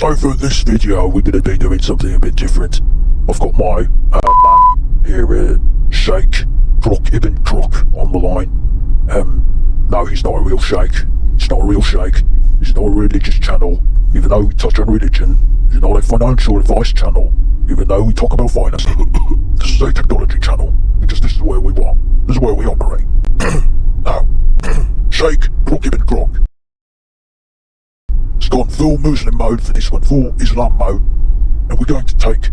So for this video, we're going to be doing something a bit different. I've got my man here, Sheikh Ep1 on the line. No, he's not a real sheikh. It's not a real sheikh. It's not a religious channel. Even though we touch on religion, it's not a financial advice channel. Even though we talk about finance. This is a technology channel, because this is where we are. This is where we operate. Now, Sheikh Ep1. It's gone full Muslim mode for this one, full Islam mode. And we're going to take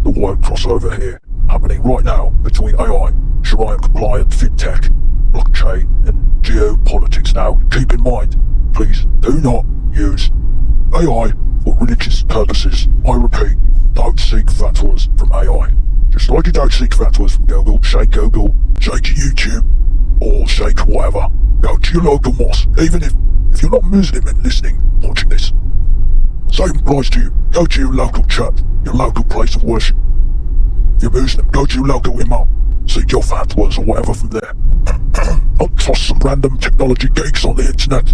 the wild crossover here, happening right now between AI, Sharia compliant, fintech, blockchain, and geopolitics. Now, keep in mind, please do not use AI for religious purposes. I repeat, don't seek fatwas from AI. Just like you don't seek fatwas from Google, Sheikh YouTube, or Sheikh whatever. Go to your local mosque, even if you're not Muslim and listening, watching this. Same applies to you. Go to your local church, your local place of worship. If you're Muslim, go to your local imam. Seek your fatwas or whatever from there. Don't trust some random technology geeks on the internet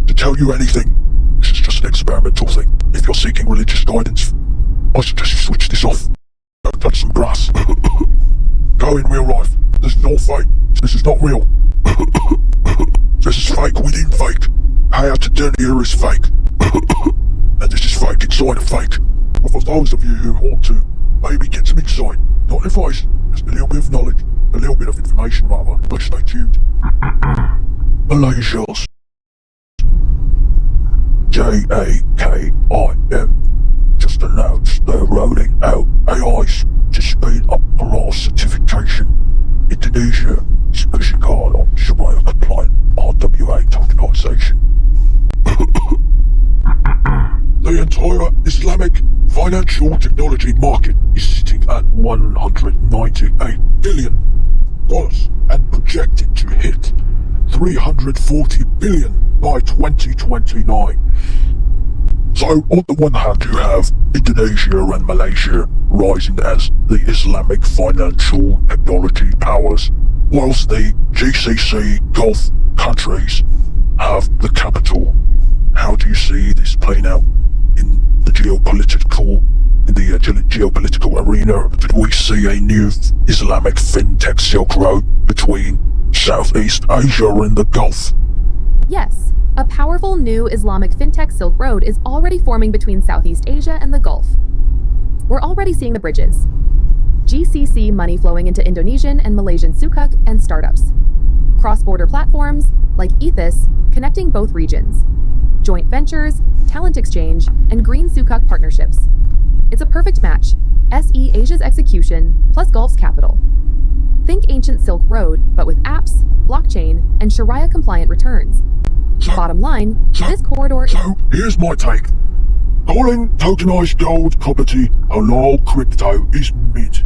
to tell you anything. This is just an experimental thing. If you're seeking religious guidance, I suggest you switch this off. Go touch some grass. Go in real life. This is all fake. This is not real. This is fake within fake. Hayatadunya is fake. And this is fake inside a fake. But for those of you who want to maybe get some insight, not advice, just a little bit of knowledge, a little bit of information rather, but stay tuned. Malaysia's JAKIM just announced they're rolling out AIs to speed up halal certification. Indonesia is pushing hard on Sharia compliant RWA tokenization. The entire Islamic financial technology market is sitting at $198 billion and projected to hit $340 billion by 2029. So on the one hand you have Indonesia and Malaysia rising as the Islamic financial technology powers, whilst the GCC Gulf countries have the capital. How do you see this playing out in the geopolitical arena? Do we see a new Islamic fintech Silk Road between Southeast Asia and the Gulf? Yes, a powerful new Islamic fintech Silk Road is already forming between Southeast Asia and the Gulf. We're already seeing the bridges. GCC money flowing into Indonesian and Malaysian sukuk and startups. Cross-border platforms like Ethos connecting both regions. Joint ventures, talent exchange, and green sukuk partnerships. It's a perfect match. SE Asia's execution plus Gulf's capital. Think ancient Silk Road, but with apps, blockchain, and Sharia compliant returns. Bottom line, this corridor. So here's my take. Calling tokenized gold property halal crypto is mid.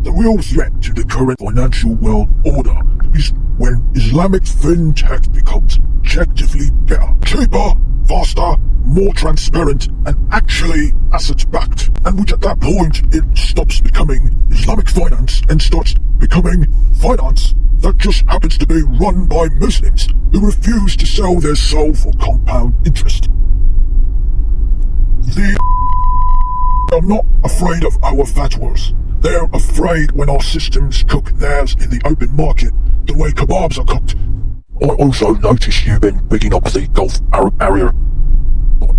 The real threat to the current financial world order is when Islamic fintech becomes objectively better, cheaper, faster, more transparent, and actually asset-backed. And which at that point, it stops becoming Islamic finance and starts becoming finance that just happens to be run by Muslims who refuse to sell their soul for compound interest. They are not afraid of our fatwas. They're afraid when our systems cook theirs in the open market, the way kebabs are cooked. I also noticed you've been picking up the Gulf area.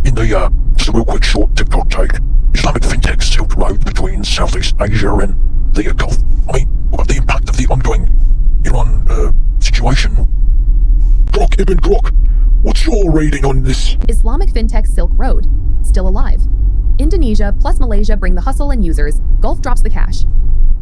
In the, just a real quick short TikTok take, Islamic fintech Silk Road between Southeast Asia and the Gulf. I mean, what about the impact of the ongoing Iran situation? Ep1, what's your reading on this? Islamic fintech Silk Road, still alive. Indonesia plus Malaysia bring the hustle and users. Gulf drops the cash.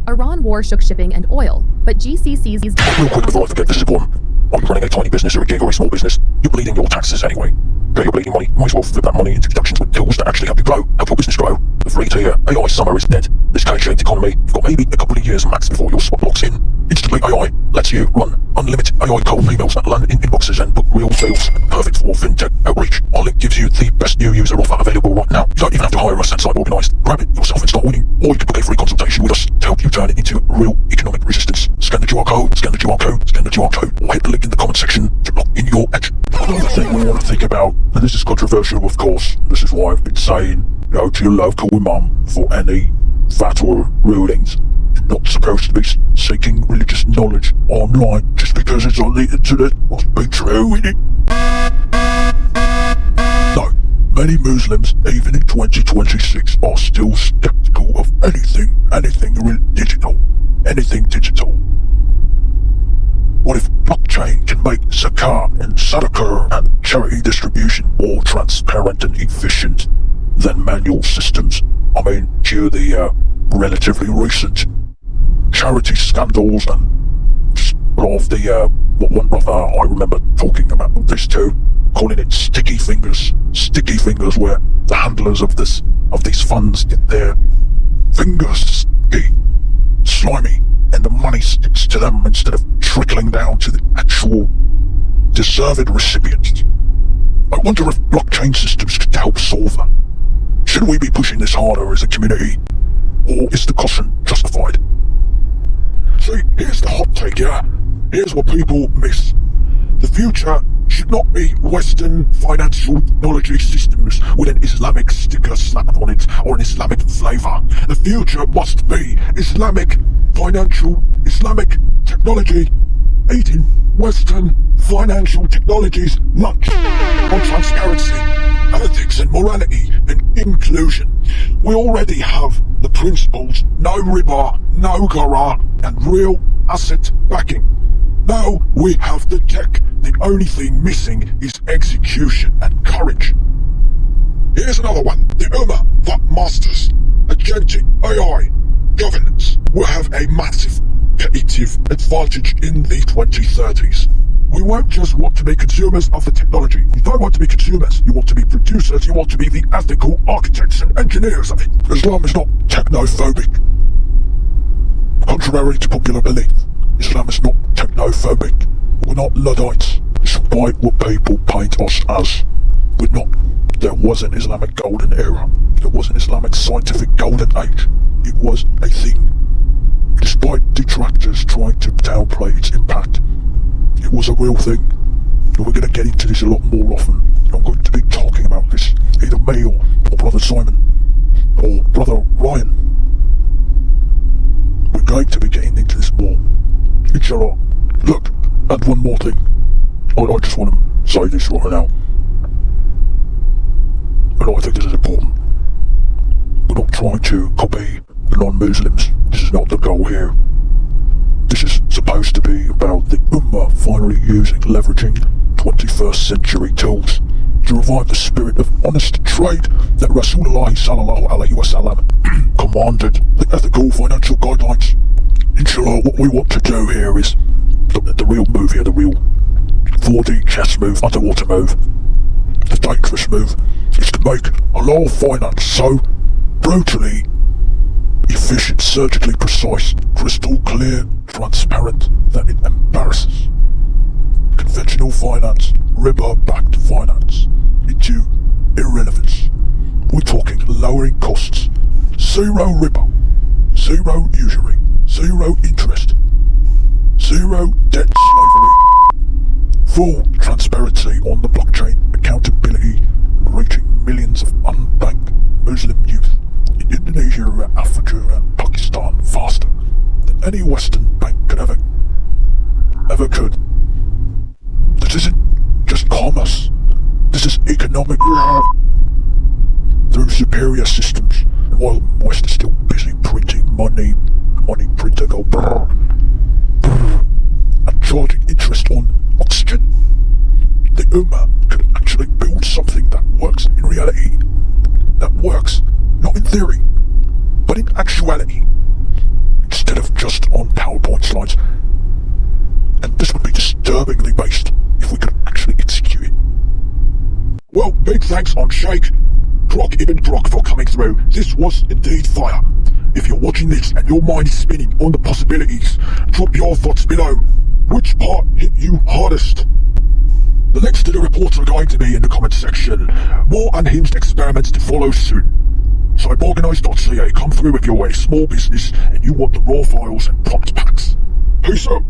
Iran war shook shipping and oil, but GCC's... Real quick before I forget, this is important. Are you running a tiny business or a gig or a small business? You're bleeding your taxes anyway. Pay your bleeding money. Might as well flip that money into deductions with tools that actually help you grow, help your business grow. The free tier AI summer is dead. This K-shaped economy, you've got maybe a couple of years max before your spot locks in. Instantly AI lets you run unlimited AI cold emails that land in inboxes and book real deals. Perfect for fintech outreach. Our link gives you the best new user offer available right now. You don't even have to hire us at cyborganizd. Grab it yourself and start winning. Or you can book a free consultation with us to help you turn it into real economic resistance. Scan the QR code, or hit the link in the comment section to lock in your edge. Another thing we want to think about, and this is controversial of course, this is why I've been saying, to your local imam for any fatwa rulings. You're not supposed to be seeking religious knowledge online just because it's on the internet. Must be true, innit? No, many Muslims, even in 2026, are still skeptical of anything digital. Anything digital. What if blockchain can make zakah and sadaqah and charity distribution more transparent and efficient than manual systems? I mean, due to the relatively recent charity scandals and of the one brother I remember talking about this too, calling it sticky fingers, where the handlers of these funds get their fingers slimy, and the money sticks to them instead of trickling down to the actual deserved recipients. I wonder if blockchain systems could help solve that. Should we be pushing this harder as a community, or is the caution justified? See, here's the hot take, yeah? Here's what people miss. The future should not be Western financial technology systems with an Islamic sticker slapped on it or an Islamic flavour. The future must be Islamic technology eating Western financial technologies lunch on transparency, ethics and morality and inclusion. We already have the principles: no riba, no gharar and real asset backing. Now we have the tech. The only thing missing is execution and courage. Here's another one. The Ummah that masters agentic AI governance will have a massive competitive advantage in the 2030s. We won't just want to be consumers of the technology. You don't want to be consumers. You want to be producers. You want to be the ethical architects and engineers of it. Islam is not technophobic. Contrary to popular belief, Islam is not technophobic. We're not Luddites, despite what people paint us as. We're not. There was an Islamic golden era. There was an Islamic scientific golden age. It was a thing. Despite detractors trying to downplay its impact, it was a real thing. And we're going to get into this a lot more often. I'm going to be talking about this, either me or Brother Simon, or Brother Ryan. We're going to be getting into this more. Inshallah. Look, and one more thing. I just want to say this right now. And I think this is important. We're not trying to copy the non-Muslims. This is not the goal here. This is supposed to be about the Ummah finally leveraging 21st century tools to revive the spirit of honest trade that Rasulullah sallallahu alaihi wasallam commanded, the ethical financial guidelines. Inshallah, what we want to do here is the real move here, the real 4D chess move, underwater move, the dangerous move, is to make halal finance so brutally efficient, surgically precise, crystal clear, transparent that it embarrasses conventional finance, riba-backed finance, into irrelevance. We're talking lowering costs, zero riba, zero usury, zero interest, zero debt slavery, full transparency on the blockchain, accountability, reaching millions of unbanked Muslim youth in Indonesia, Africa and Pakistan faster than any Western bank could ever could. This isn't just commerce, this is economic through superior systems. And while the West is still busy printing money printer go brrr, brrr, and charging interest on oxygen, the Ummah could actually build something that works in reality, that works not in theory, but in actuality, instead of just on PowerPoint slides. And this would be disturbingly based if we could actually execute it. Well, big thanks on Shaykh Ibn Grok for coming through. This was indeed fire. If you're watching this and your mind is spinning on the possibilities, drop your thoughts below. Which part hit you hardest? The links to the reports are going to be in the comment section. More unhinged experiments to follow soon. Cyborganizd.ca, come through if you're a small business and you want the raw files and prompt packs. Peace out.